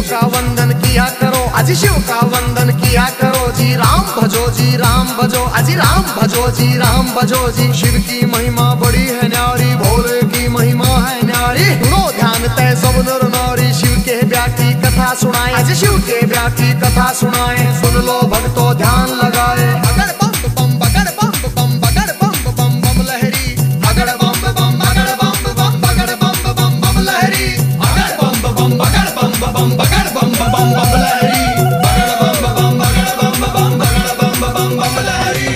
का वंदन किया करो, अजी शिव का वंदन किया करो जी। राम भजो जी राम भजो, अजी राम भजो जी राम भजो जी। शिव की महिमा बड़ी है न्यारी, भोले की महिमा है न्यारी। सुनो ध्यान तय सब नर नारी, शिव के ब्याह की कथा सुनाए, अजी शिव के ब्याह की कथा सुनाए। सुन लो भक्तों ध्यान लगाए। अगर बम बम बगर बम बम बगर बम बम बम लहरी, अगर बम बम बगर बम बम बगर बम बम बम लहरी, अगर बम बम बगर बम बम बगर बम बम बम लहरी, अगर बम बम बगर बम बम बगर बम बम बम लहरी।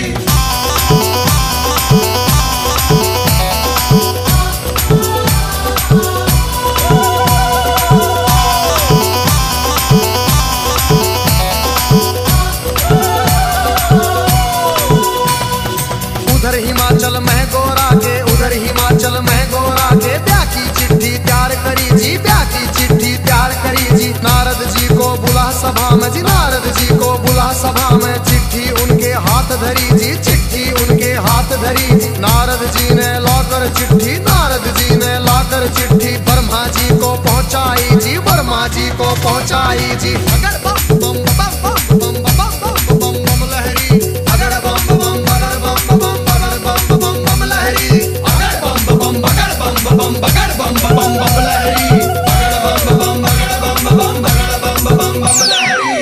उधर हिमाचल में गोरा के, उधर हिमाचल में गोरा के ब्याह की चिट्ठी तैयार करी जी, ब्याह की चिट्ठी तैयार करी जी। नारद जी को बुला सभा में जी, नारद जी को बुला सभा में। चिट्ठी उनके हाथ धरी जी, चिट्ठी उनके हाथ धरी जी। नारद जी ने लाकर चिट्ठी, नारद जी ने लाकर चिट्ठी ब्रह्मा जी को पहुंचाई जी, ब्रह्मा जी को पहुंचाई जी। अगर बम बम बम बम बम बम बम बम लहरी, अगर बम बम बगर बम बम बगर बम बम बम लहरी, अगर बम बम बगर बम बम बगर बम बम बम लहरी, अगर बम बम बगर बम बम बगर बम बम बम लहरी।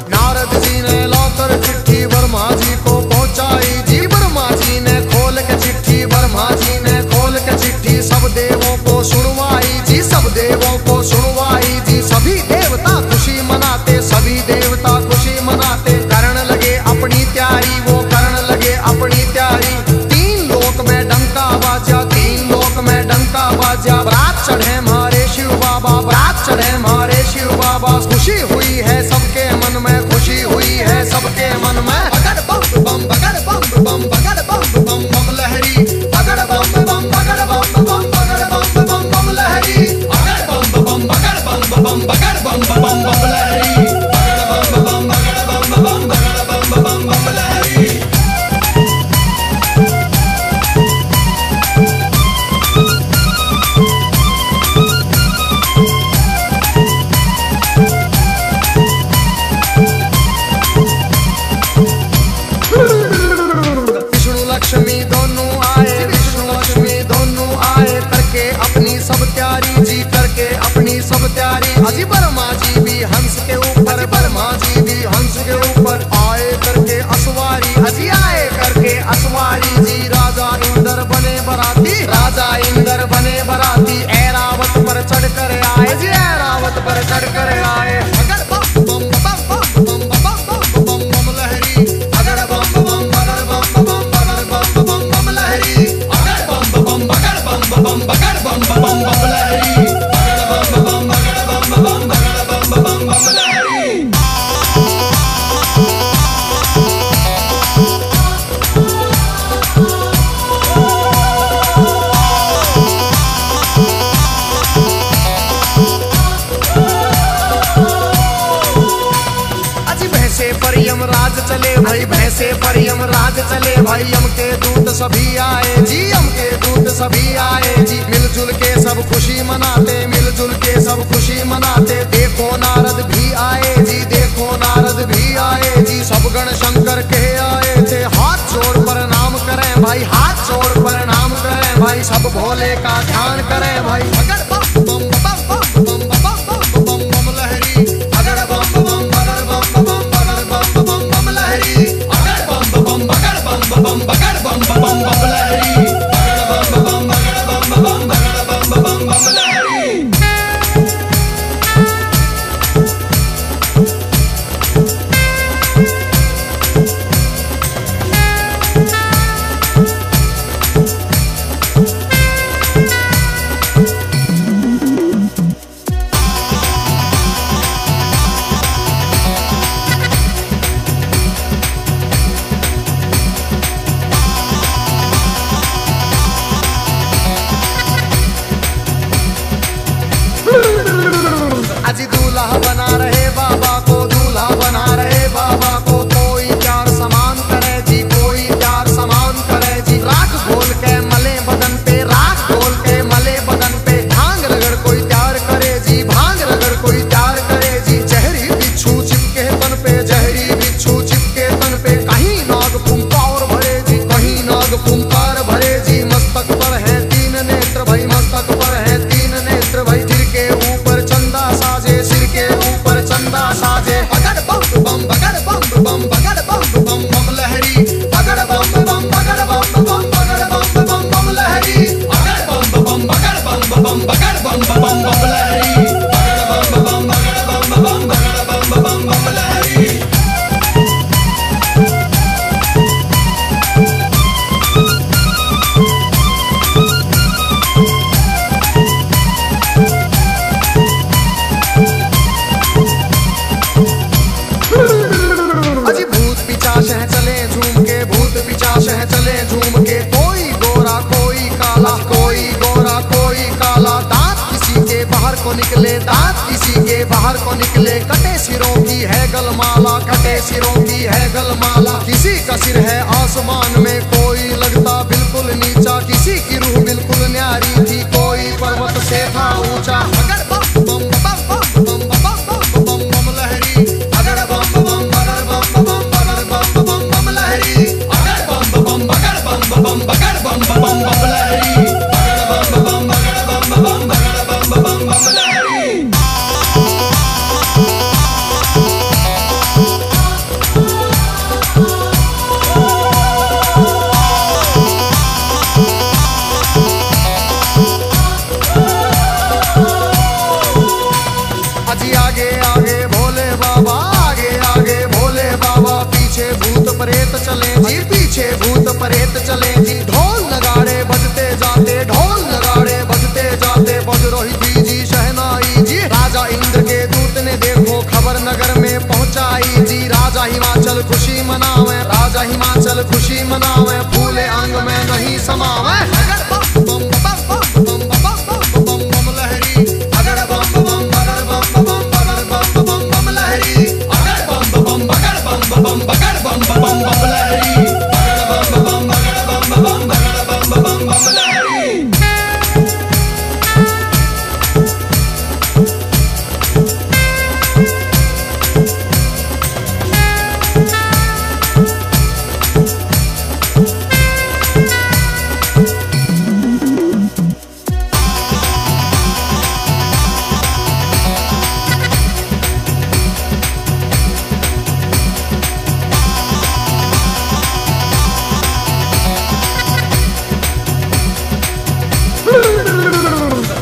नारद जी ने लाकर चिट्ठी ब्रह्मा जी को पहुंचाई जी, ब्रह्मा जी ने खोल के चिट्ठी, ब्रह्मा जी ने खोल के चिट्ठी सब देवों को सुनवाई जी, सब देवों को सुनवाई जी। सभी देवता खुशी मनाते, सभी देवता खुशी मनाते। करण लगे अपनी तैयारी, वो करण लगे अपनी तैयारी। तीन लोक में डंका बाजा, तीन लोक में डंका बाजा। बारात चढ़े मारे शिव बाबा, बारात चढ़े मारे शिव बाबा। खुशी हुई है सबके मन में, खुशी हुई है सबके मन में। अगर बम बम बगर बम बम बगर बम बम बम लहरी, अगर बम बम बगर बम बम बगर बम बम बम लहरी, अगर बम बम बगर बम बम बगर बम बम बम लहरी, अगर बम बम बगर बम बम बगर बम बम बम लहरी। लक्ष्मी दोनों आए, विष्णु लक्ष्मी दोनों आए। करके अपनी सब तैयारी जी, करके अपनी सब तैयारी। अजी ब्रह्मा जी भी हंस के ऊपर, ब्रह्मा जी भी हंस के ऊपर आए करके असवारी, अजी आए करके असवारी जी। राजा इंद्र बने बराती, राजा इंद्र बने बराती। ऐरावत पर चढ़ कर आए जी, ऐरावत पर चढ़ कर आए। अगर बम बम बम बम बम बम बम लहरी, अगर बम बम बगर बम बम बम बम लहरी, अगर बम बम बगर बम बगर बम बम लहरी, अगर बम बम बगर बम बगर बम लहरी। भैंसे पर यमराज चले भाई, भैंसे पर यमराज चले भाई। यम के दूत सभी आए जी, यम के दूत सभी आए जी। मिलजुल के सब खुशी मनाते, मिलजुल के सब खुशी मनाते। देखो नारद भी आए जी, देखो नारद भी आए जी। सब गण शंकर के आए थे, हाथ जोड़ प्रणाम करें भाई, हाथ जोड़ प्रणाम करें भाई। सब भोले का ध्यान करें भाई। अगर बम बम बम बम बम बम बम लहरी, अगर बम बम बगर बम बम बम लहरी, अगर बम बम बगर बम बगर बम लहरी, अगर बम बम बगर बम बगर बम लहरी। को निकले दांत, किसी के बाहर को निकले कटे सिरों की है गलमाला, कटे सिरों की है गलमाला। किसी का सिर है आसमान में, कोई लगता बिल्कुल नीचा, किसी की रूह बिल्कुल न्यारी थी, कोई पर्वत से था ऊंचा। अगर बम बम बम बम बम बम बम बम लहरी, अगर बम बम बगर बम बम बगर बम बम बम लहरी, अगर बम बम बगर बम बम बगर बम बम बम लहरी, अगर बम बम बगर बम बम बगर बम बम बम लहरी। अजी आगे आगे भोले बाबा, आगे आगे भोले बाबा, पीछे भूत प्रेत चले जी, पीछे भूत प्रेत चले जी। ढोल नगाड़े बजते जाते, ढोल नगाड़े बजते जाते, बज रही थी जी शहनाई जी। राजा इंद्र के दूत ने देखो खबर नगर में पहुंचाई जी। राजा हिमाचल खुशी मनावे, राजा हिमाचल खुशी मनावे, फूले अंग में नहीं समावे। अगर बम बम बम बम बम बम बम बम लहरी, अगर बम बम बगर बम बम बगर बम बम बम लहरी, अगर बम बम बगर बम बम बगर बम बम बम लहरी, अगर बम बम बगर बम बम बगर बम बम बम लहरी।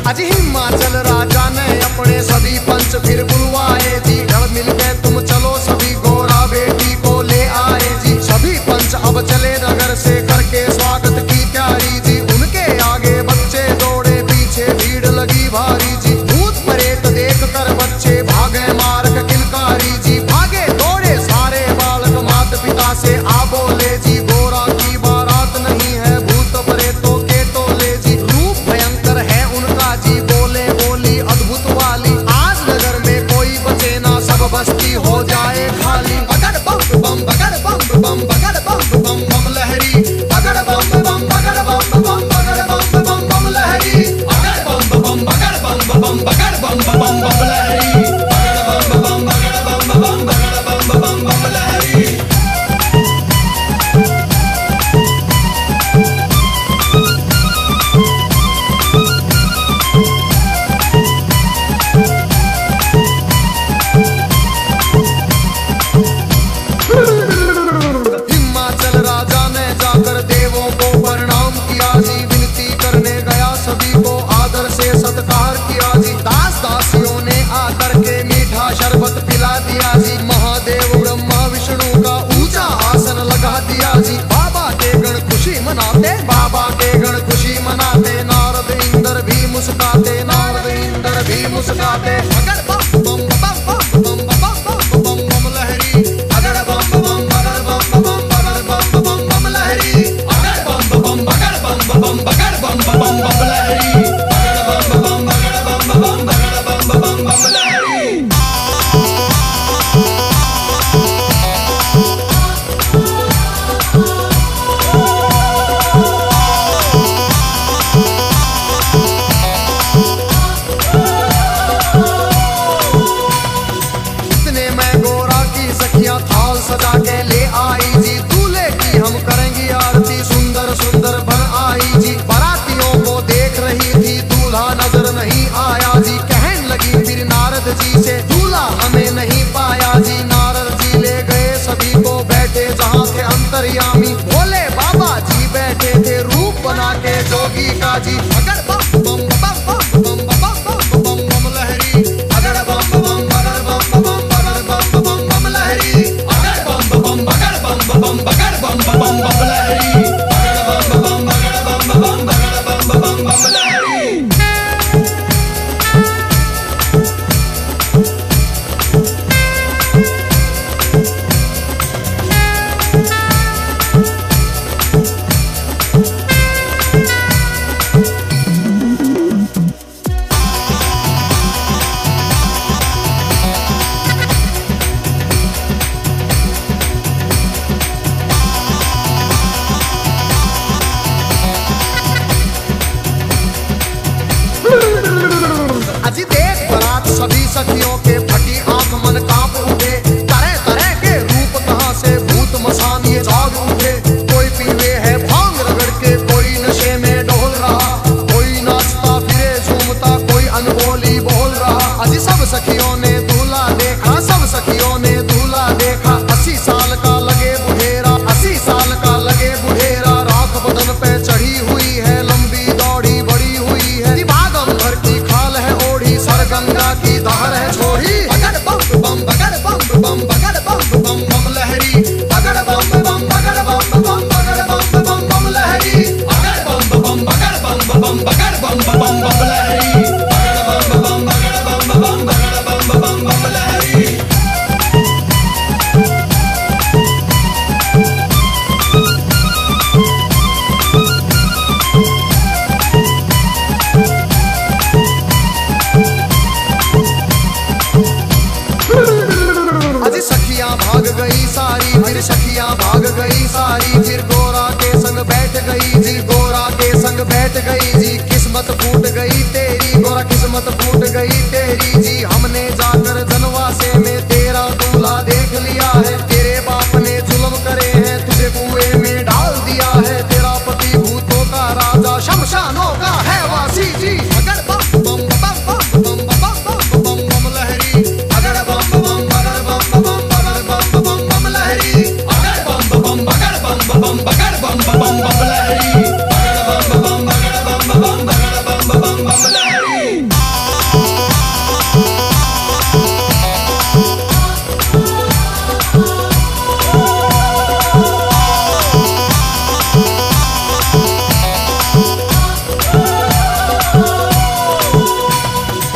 आज हिमाचल राजा ने अपने सभी पंच फिर बुलवाए जी। ढल मिल के तुम चलो सभी गोरा बेटी को ले आए जी। सभी पंच अब चले नगर से करके स्वागत की तैयारी जी। उनके आगे बच्चे दौड़े, पीछे भीड़ लगी भारी जी। भूत प्रेत देख कर बच्चे भागे मार्ग किलकारी जी। भागे दौड़े सारे बालक माता पिता से आ बोले जी, गोरा की बारात नहीं है भूत प्रेतों के टोले जी। रूप भयंकर है उनका जी, बोले बोली अद्भुत वाली, आज नगर में कोई बचे ना, सब बस्ती हो जाए खाली। बगर बम बम बगर बम बम बगर बम बम बम लहरी, अगर बम बम बगर बम बम बगर बम बम बम लहरी, अगर बम बम बगर बम बम बगर बम बम बम लहरी, अगर बम बम बगर बम बम बगर बम बम बम लहरी। हिमाचल राजा ने जाकर देवों को प्रणाम किया जी। विनती करने गया सभी को आदर से सत्कार किया जी। दास दासियों ने आकर के मीठा शरबत पिला दिया जी। महादेव ब्रह्मा विष्णु का ऊंचा आसन लगा दिया जी। बाबा के गण खुशी मनाते, बाबा के गण खुशी मनाते, नारद इंद्र भी मुस्काते, नारद इंद्र भी मुस्काते। अगर बम बम बम बम बम बम बम बम लहरी, अगर बम बम बगर बम बम बगर बम बम बम लहरी, अगर बम बम बगर बम बम बगर बम बम बम लहरी, अगर बम बम बगर बम बम बगर बम बम बम लहरी। सखियों के फटी आंख मन कांप उठे, तरह तरह के रूप कहां से भूत मसान ये जाग उठे। कोई पीवे है भांग रगड़ के, कोई नशे में डोल रहा, कोई नाचता फिरे झूमता, कोई अनबोली बोल रहा। अजी सब सखियों ने दूल्हा देखा, सब सखियों ने दूल्हा देखा। 80 साल का लगे बुढ़ेरा, 80 साल का लगे बुढ़ेरा। राख बदन पे चढ़ी हुई है, लंबी दौड़ी बड़ी हुई है। भागम भर की खाल है ओढ़ी, सर गंगा की धार है छोड़ी। बगड़ बम बम बगड़ बम बम बगड़ बम बम बम लहरी, बगड़ बम बम बगड़ बम बम बगड़ बम बम बम लहरी, बगड़ बम बम बगड़ बम बम बगड़ बम बम बम लहरी, बगड़ बम बम बगड़ बम बम बगड़ बम बम बम लहरी। अजी सखियां भाग गई सारी, फिर सखियां भाग गई सारी। फिर गोरा के संग बैठ गई जी, गोरा के संग बैठ गई जी। किस्मत फूट गई तेरी गोरा, किस्मत फूट गई तेरी जी। हमने जाकर जनवासे में तेरा दूल्हा देख लिया है। तेरे बाप ने जुल्म करे हैं, तुझे कुएं में डाल दिया है। तेरा पति भूतों का राजा, शमशानों का है वासी जी। अगर बम बम बम बम बम बम बम बम लहरी, अगर बम बम बगड़ बम बम बगड़ बम बम बम लहरी, अगर बम बम बगड़ बम बम बगड़ बम बम बम लहरी, अगर बम बम बगड़ बम बम बगड़ बम बम बम लहरी।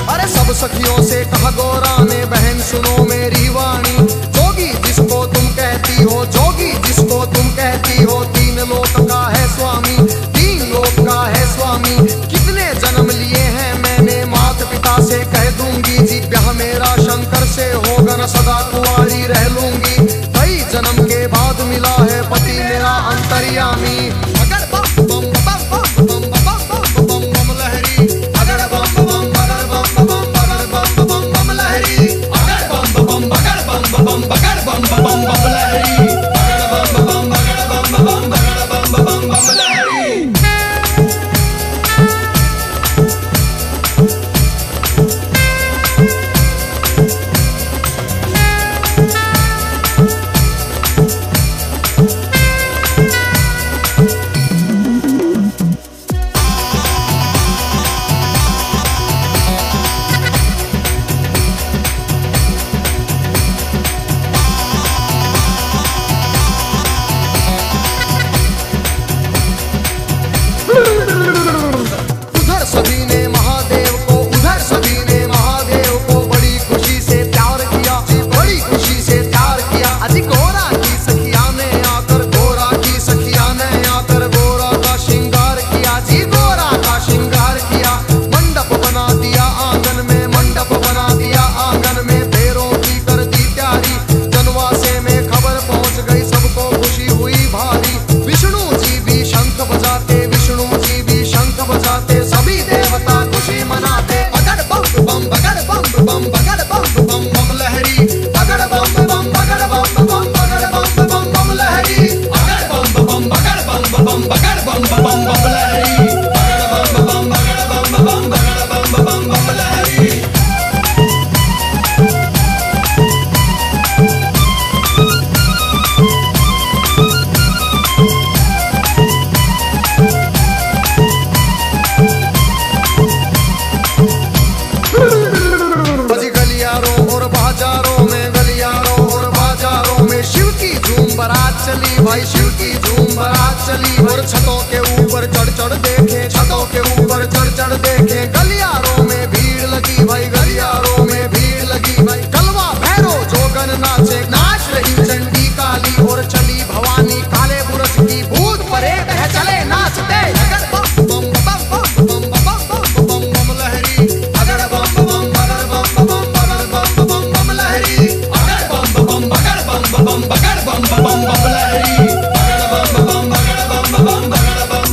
अरे सब सखियों से कहा गोरा ने, बहन सुनो मेरी वाणी। जोगी जिसको तुम कहती हो, जोगी जिसको तुम कहती हो, 3 लोक का है स्वामी, 3 लोक का है स्वामी। कितने जन्म लिए हैं मैंने, माता पिता से कह दूंगी जी। ब्याह मेरा शंकर से होगा न, सदा कुंवारी रह लूंगी। कई जन्म के बाद मिला है पति मेरा अंतर्यामी। अगर बम बम बम बम बम बम बम बम लहरी, अगर बम बम बगड़ बम बम बगड़ बम बम बम लहरी, अगर बम बम बगड़ बम बम बगड़ बम बम बम लहरी, अगर बम बम बगड़ बम बम बगड़ बम बम बम लहरी। उधर सभी ने महादेव को, उधर सभी ने महादेव को बड़ी खुशी से प्यार किया जी, बड़ी खुशी से प्यार किया। अजी गोरा की सखिया ने आकर, गोरा की सखिया ने आकर गोरा का श्रृंगार किया जी, गोरा का श्रृंगार किया। मंडप बना दिया आंगन में, मंडप बना दिया आंगन में। फेरों की कर दी तैयारी, जनवासे में खबर पहुंच गई, सबको खुशी हुई भारी। विष्णु जी भी शंख बजाते, विष्णु जी भी शंख बजाते, सभी देवता खुशी मनाते। बगड़ बम बम बगड़ बम बम बगड़ बम बम बम लहरी, बगड़ बम बम बगड़ बम बम बगड़ बम बम बम लहरी, बगड़ बम बम बगड़ बम बम बगड़ बम बम बम लहरी, बगड़ बम बम बगड़ बम बम बगड़ बम बम बम लहरी। अजी गलियारों और बाजारों में, गलियारों और बाजारों में शिव की झूम बारात चली भाई, शिव की झूम बारात चली। और छतों के ऊपर चढ़ चढ़ देखे, छतों के ऊपर चढ़ चढ़ देखे। गलियारों में भीड़ लगी भाई, गलियारों में भीड़ लगी भाई। कलवा भैरो जोगन नाचे, नाच रही चंडी काली। और चली भवानी काले बुरज की, भूत परेत है चले नाचते। अगर बम बम बम बम बम बम बम बम लहरी, अगर बम बम बगड़ बम बम बगड़ बम बम बम लहरी, अगर बम बम बगड़ बम बम बगड़ बम बम बम लहरी, अगर बम बम बगड़ बम बम बगड़ बम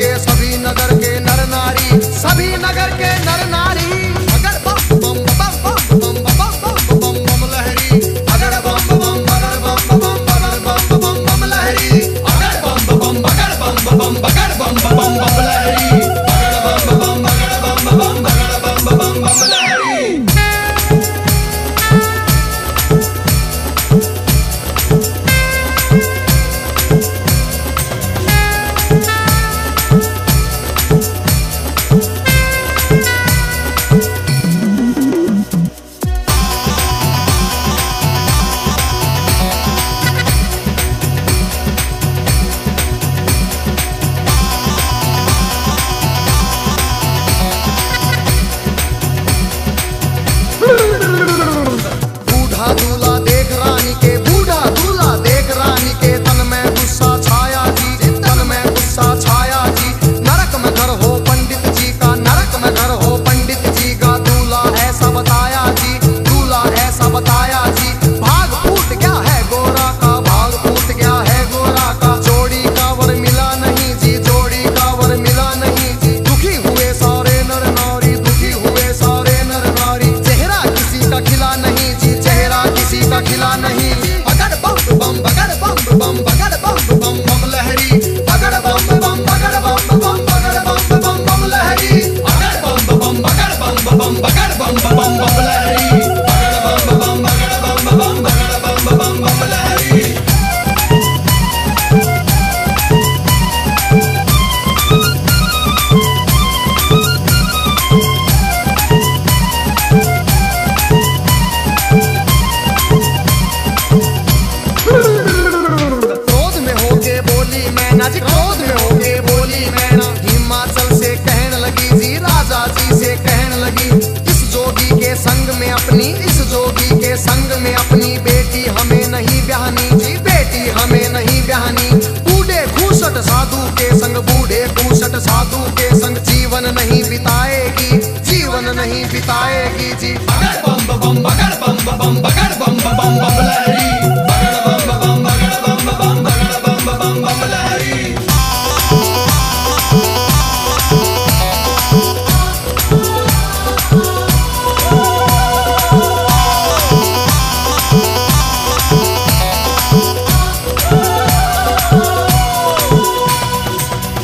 के सभी नगर के नर नारी, सभी नगर के नर नारी। अगर बम बम बम बम बम बम बम बम लहरी, अगर बम बम बगर बम बम बगर बम बम बम लहरी, अगर बम बम बगर बम बम बगर बम बम बम लहरी, अगर बम बम बगर बम बम बगर बम बम बम लहरी। बूढ़ा दूल्हा देख रानी के, बूढ़ा दूल्हा देख रानी के, तन में गुस्सा छाया जी, तन में गुस्सा छाया जी। नरक में घर हो पंडित जी का, नरक में घर हो पंडित जी का। दूल्हा ऐसा बताया जी, दूल्हा ऐसा बताया जी। भाग फूट गया है गोरा का, भाग फूट गया है गोरा का। जोड़ी का वर मिला नहीं जी, जोड़ी का वर मिला नहीं जी। दुखी हुए सारे नर नारी, दुखी हुए सारे नर नारी। चेहरा किसी का खिला नहीं जी, चेहरा किसी का खिला नहीं जी। अगर बम बम बगर बम बम बगर बम बम बम लहरी, अगर बम बम बगर बम बम बगर बम बम बम लहरी, अगर बम बम बगर बम बम बगर बम बम बम लहरी, अगर बम बम बगर बम बम बगर बम बम बम लहरी। क्रोध में होके बोली मैना जी, क्रोध में होके बोली मैना। हिमाचल से कहने लगी जी, राजा जी से कहने लगी। इस जोगी के संग में अपनी, इस जोगी के संग में अपनी बेटी हमें नहीं ब्याहनी जी, बेटी हमें नहीं ब्याहनी। बूढ़े खूसट साधु के संग, बूढ़े खूसट साधु के संग जीवन नहीं बिताएगी, जीवन नहीं बिताएगी जी। अगर बम बम बगर बम बम बगर बम बम बम लहरी, अगर बम बम बगर बम बम बगर बम बम बम लहरी।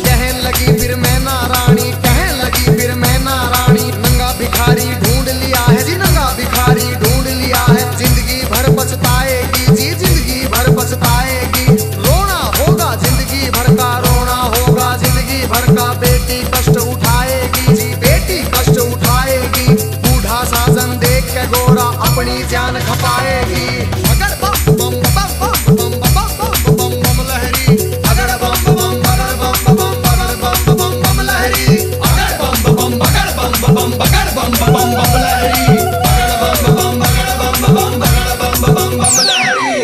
कहने लगी फिर मैना रानी, कहने लगी फिर मैना रानी। नंगा भिखारी ढूंढ लिया है जी, नंगा भिखारी ढूंढ लिया है। जिंदगी भर पछताएगी जी, जिंदगी भर पछताएगी। रोना होगा जिंदगी भर का, रोना होगा जिंदगी भर का। बेटी कष्ट उठाएगी जी, बेटी कष्ट उठाएगी। बूढ़ा साजन देख के गोरा अपनी जान खपाएगी। अगर बम बम बम बम बम बम बम बम लहरी, अगर बम बम बगर बम बम बगर बम बम बम लहरी, अगर बम बम बगर बम बम बगर बम बम बम लहरी, अगर बम बम बगर बम बम बगर बम बम बम लहरी।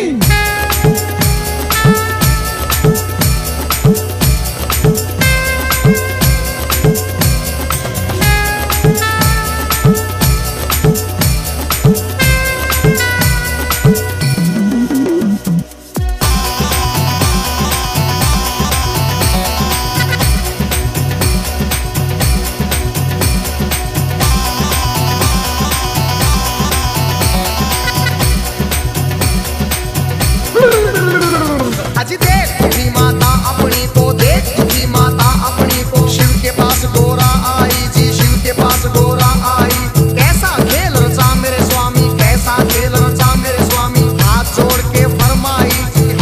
अजी देख तुझी माता अपनी को, देख तुझी माता अपनी को। शिव के पास गोरा आई जी, शिव के पास गोरा आई। कैसा खेल रचा मेरे स्वामी, कैसा खेल रचा मेरे स्वामी। हाथ जोड़ के फरमाई,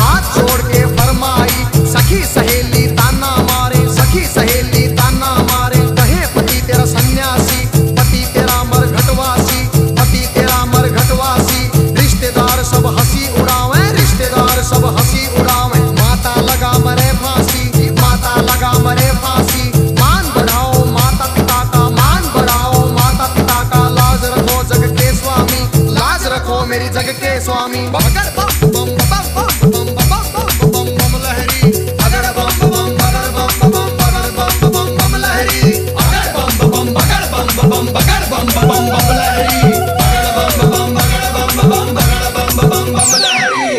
हाथ जोड़ के फरमाई। सखी सहेली ताना मारे, सखी सहेली ताना मारे। कहे पति तेरा सन्यासी, पति तेरा मरघटवासी, पति तेरा मरघटवासी। रिश्तेदार सब हंसी उड़ावे, रिश्तेदार सब हंसी उड़ावे। माता लगा मरे फांसी, माता लगा मरे फांसी। मान बढ़ाओ माता पिता का, मान बढ़ाओ माता पिता का। लाज रखो जग के स्वामी, लाज रखो मेरी जग के स्वामी। अगर बम बम बम बम बम बम बम लहरी, अगर बम बम बगर बम बम बगर बम बम बम लहरी, अगर बम बम बगर बम बम बगर बम बम बम लहरी, अगर बम बम बगर बम बम बगर बम बम बम लहरी।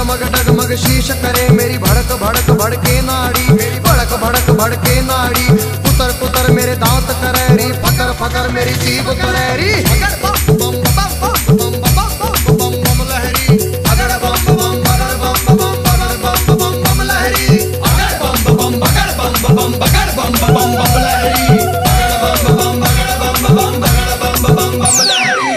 डगमग डगमग शीश करे मेरी भड़क भड़क भड़के नाड़ी, मेरी भड़क भड़क भड़के नाड़ी। कुतर कुतर मेरे दांत करेरी, फकर फकर मेरी जीभ करेरी। अगर बम बम बम बम बम बम बम लहरी, अगर बम बम बगर बम बम बगर बम बम बम लहरी, अगर बम बम बगर बम बम बगर बम बम बम लहरी, अगर बम बम बगर बम बम बगर बम बम बम लहरी।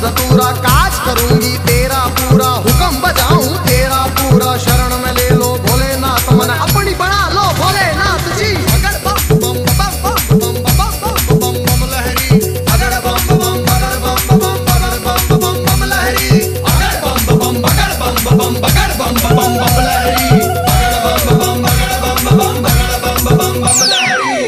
धतूरा काज करूंगी तेरा पूरा, हुक्म बजाऊं तेरा पूरा। शरण में ले लो भोलेनाथ, मन अपनी बना लो भोलेनाथ जी। अगर बम बम बम बम बम बम बम लहरी, अगर बम बम बगर बम बम बगर बम बम बम लहरी, अगर बम बम बगर बम बम बगर बम बम बम लहरी, अगर बम बम बगर बम बम बगर बम बम बम लहरी।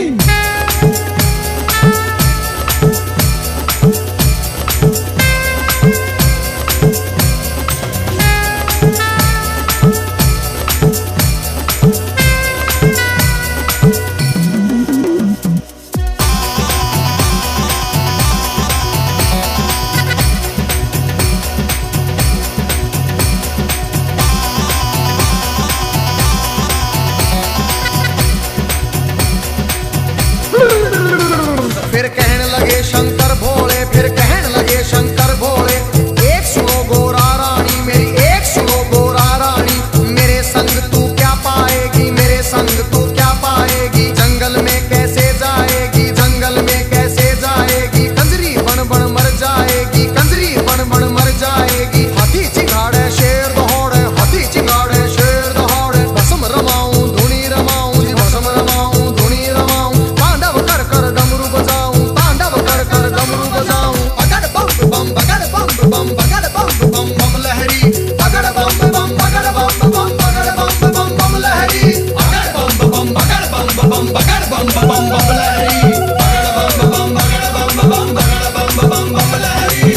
फिर कहने लगे शंकर भोले, फिर कहने लगे शंकर भोले। एक सुनो गोरा रानी मेरी, एक सुनो गोरा रानी, मेरे संग तू क्या पाएगी, मेरे संग तू क्या पाएगी। जंगल में कैसे जाएगी, जंगल में कैसे जाएगी। कंजरी बन बन मर जाएगी, कंजरी बन बन मर जाएगी। हाथी चिंगाड़े शेर दौड़े, हाथी चिंगाड़े शेर दौड़े। भस्म रमाऊं धुनी रमाऊं जी, भस्म रमाऊं धुनी रमाऊं। तांडव कर कर डमरू बजाऊं, तांडव कर कर डमरू बजाऊं। अगर बम बम बगर बम बम बगर बम बम बम लहरी, अगर बम बम बगर बम बम बगर बम बम बम लहरी, अगर बम बम बगर बम बम बगर बम बम बम लहरी, अगर बम बम बगर बम बम बगर बम बम बम लहरी।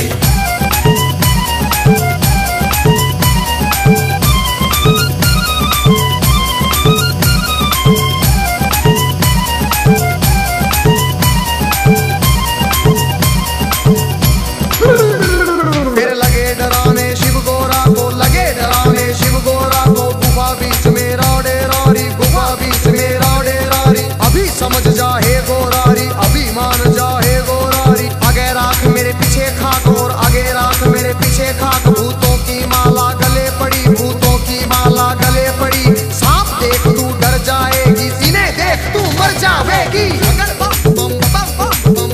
फिर लगे डराने शिव गोरा को, लगे डराने शिव गोरा को। गुफा बीच में रौड़े रौरी, गुफा बीच में रौड़े रौरी। अभी समझ जा हे गोरारी, अभी मान जा हे गोरारी। आगे राख मेरे पीछे खाक, और आगे राख मेरे पीछे खाक। भूतों की माला गले पड़ी, भूतों की माला गले पड़ी। सांप देख तू डर जाएगी, सीने देख तू मर जाएगी। अगर बम बम बम बम बम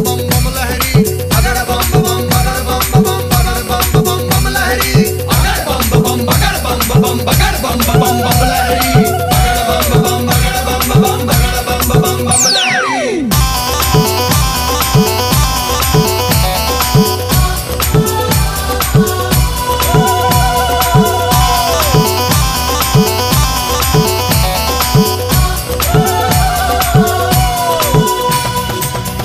बम बम लहरी, अगर बम बम बगर बम बम बगर बम बम बम लहरी, अगर बम बम बगर बम बम बगर बम बम बम लहरी, अगर बम बम बगर बम बम बगर बम बम बम लहरी।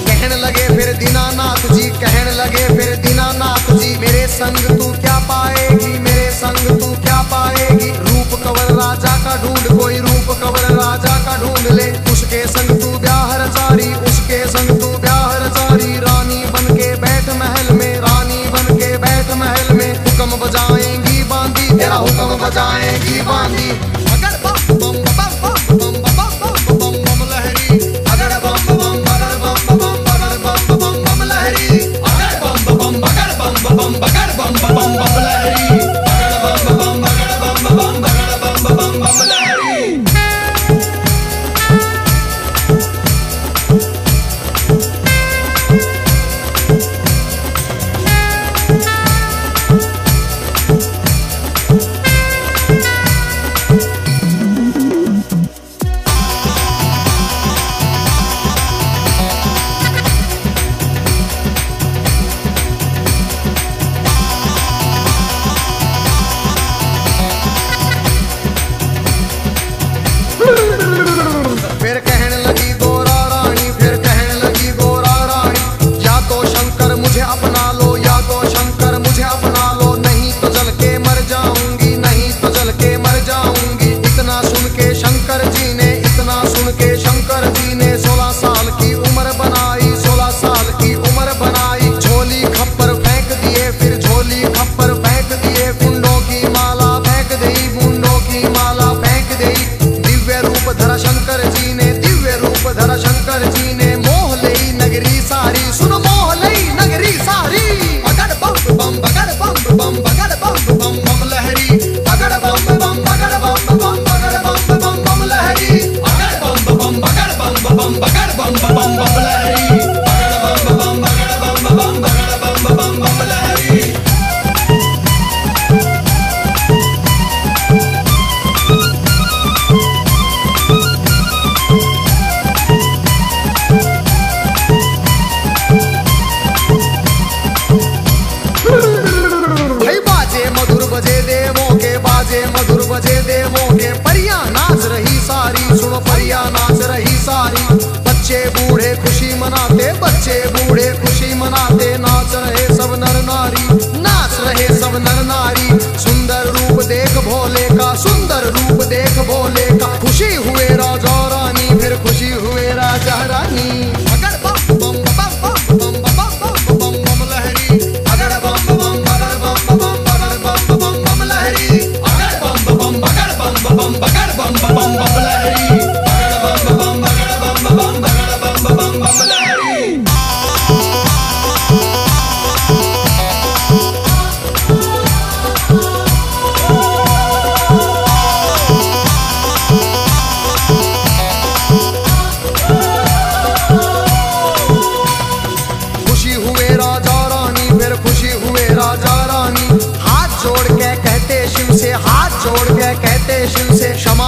कहने लगे फिर दीनानाथ जी, कहने लगे फिर दीनानाथ जी। मेरे संग तू क्या पाएगी, मेरे संग तू क्या पाएगी। रूप कंवर राजा का ढूंढ, कोई रूप कंवर राजा का ढूंढ ले। उसके संग तू ब्याह रचारी, उसके संग तू ब्याह रचारी। रानी बन के बैठ महल में, रानी बन के बैठ महल में। हुक्म बजाएंगी बांदी, तेरा हुक्म बजाएंगी बांदी। अगर बम बम बम बम बम बम बम लहरी, अगर बम बम बगर बम बम बगर बम बम बम लहरी, अगर बम बम बगर बम बम बगर बम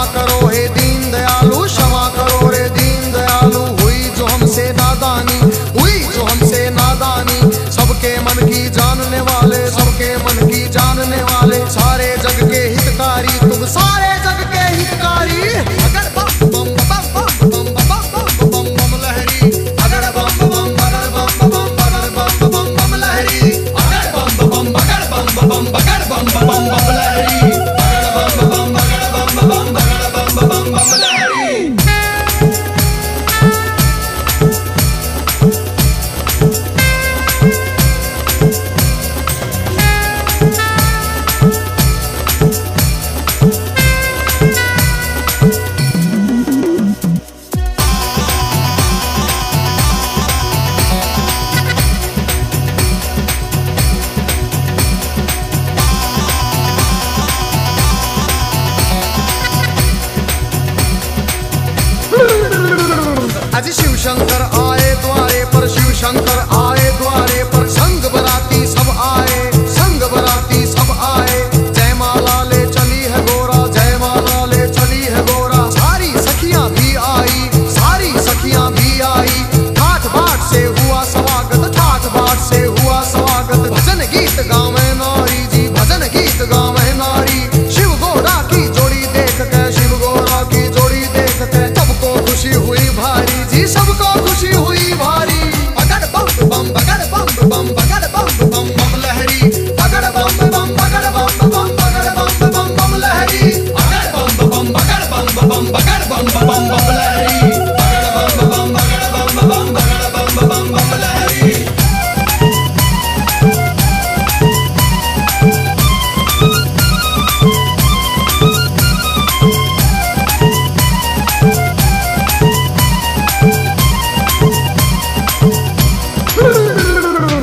क्षमा करो हे दीन दयालु, क्षमा करो रे दीन दयालु। हुई जो हमसे नादानी, हुई जो हमसे नादानी, सबके मन की जानने वाले, सबके मन की जानने वाले, सारे जग के हितकारी तुम, सारे जग के हितकारी। अगर बम बम बम बम बम बम बम बम लहरी, अगर बम बम बगर बम बम बगर बम बम बम लहरी, अगर बम बम बगर बम बम बगर बम बम बम लहरी, अगर बम बम बगर बम बम बगर बम बम बम लहरी। आज शिव शंकर आए द्वारे पर, शिव शंकर आए द्वारे पर, संग बराती सब आए, संग बराती सब आए। जय माला ले चली है गोरा, जय माला ले चली है गोरा। सारी सखियां भी आई, सारी सखियां भी आई। ठाठ बाट से हुआ स्वागत, ठाठ बाट से हुआ स्वागत। भजन गीत गावे नारी जी, भजन गीत गावे नारी। शिव गोरा की जोड़ी देख के, शिव गोरा की जोड़ी देख के, सबको खुशी हुई भारी जी, सबको खुशी हुई भारी। अगर बम बम बगर बम बम बगर बम बम बम लहरी, अगर बम बम बगर बम बम बगर बम बम बम लहरी, अगर बम बम बगर बम बम बगर बम बम बम लहरी, अगर बम बम बगर बम बम बगर बम बम बम लहरी।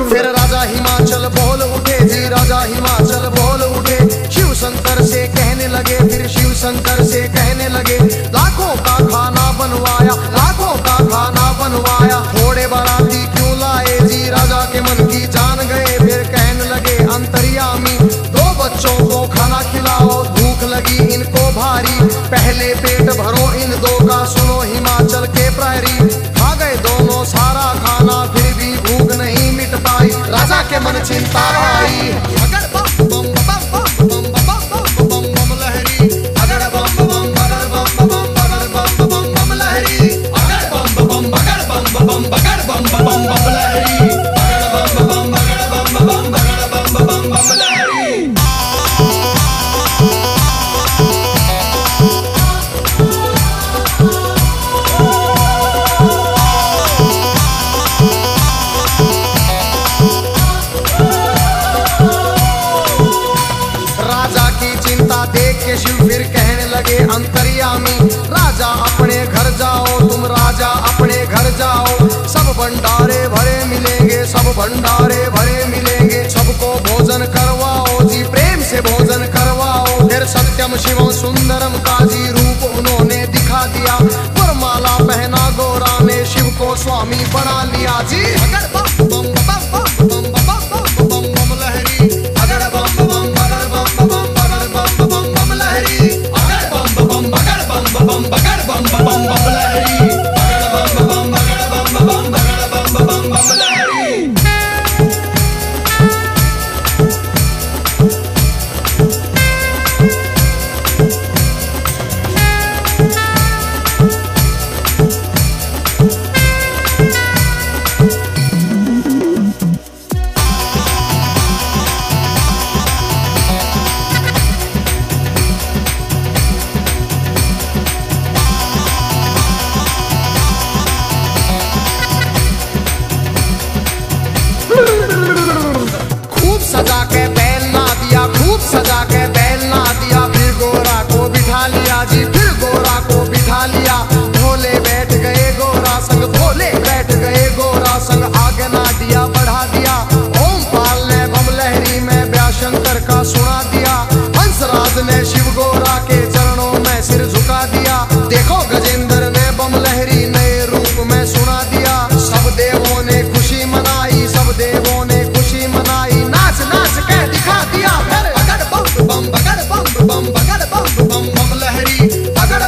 फिर राजा हिमाचल बोल उठे जी, राजा हिमाचल बोल उठे। शिव शंकर से कहने लगे, फिर शिव शंकर से कहने लगे, लाखों का खाना बनवाया, लाखों का खाना बनवाया। थोड़े बाराती क्यों लाए जी, राजा के मन की जान गए। फिर कहने लगे अंतर्यामी, दो बच्चों को खाना खिलाओ, भूख लगी इनको भारी। पहले पेट भरो इन दो का, सुनो हिमाचल के प्रहरी। खा गए दोनों सारा खाना, फिर भी भूख नहीं मिट पाई। राजा के मन चिंता आई। अगर बम बम बम बम बम बम बम बम लहरी, अगर बम बम बगर बम बम बगर बम बम बम लहरी, अगर बम बम बगर बम बम बगर बम बम बम लहरी, अगर बम बम बगर बम बम बगर बम बम बम लहरी। देख के शिव फिर कहने लगे अंतर्यामी, राजा अपने घर जाओ, तुम राजा अपने घर जाओ। सब भंडारे भरे मिलेंगे, सब भंडारे भरे मिलेंगे। सबको भोजन करवाओ जी, प्रेम से भोजन करवाओ। फिर सत्यम शिवम सुंदरम का जी रूप उन्होंने दिखा दिया। वरमाला पहना गोरा ने, शिव को स्वामी बना लिया जी। अगर बम बम बम बम बम बम बम लहरी, अगर बम बम बगर बम बम बगर बम बम बम लहरी, अगर बम बम बगर बम बम बगर बम बम बम लहरी, अगर बम बम बगर बम बम बगर बम बम बम लहरी। सजा के बैल ना दिया, खूब सजा के बैल ना दिया। फिर गोरा को बिठा लिया जी, फिर गोरा को बिठा लिया। भोले बैठ गए गोरा संग, भोले बैठ गए गोरा संग। आगे ना दिया बढ़ा दिया, ओम पाल ने बम लहरी में व्याशंकर का सुना दिया। हंसराज ने शिव गोरा के चरणों में सिर झुका दिया। देखो गजेंद्र ने बम लहरी नए रूप में सुना दिया। सब देवों ने खुशी मनाई, सब देवों ने खुशी मनाई। नाच नाच के दिखा दिया फिर। अगर बम बम बगर बम बम बगर बम बम बम लहरी, अगर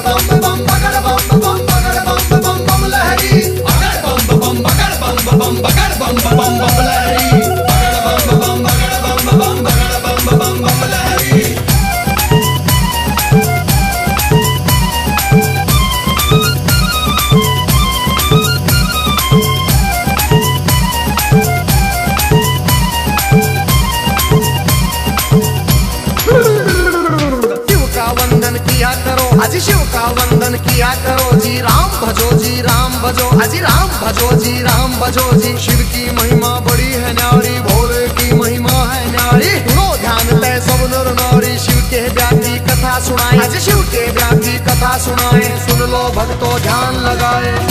वंदन किया करो जी, राम भजो जी राम भजो, अजी राम भजो जी राम भजो जी। शिव की महिमा बड़ी है न्यारी, भोले की महिमा है न्यारी। सुनो ध्यान तय सब नर नारी, शिव के व्यापी कथा सुनाए, अजी शिव के व्यापी कथा सुनाए। सुन लो भक्तों ध्यान लगाए।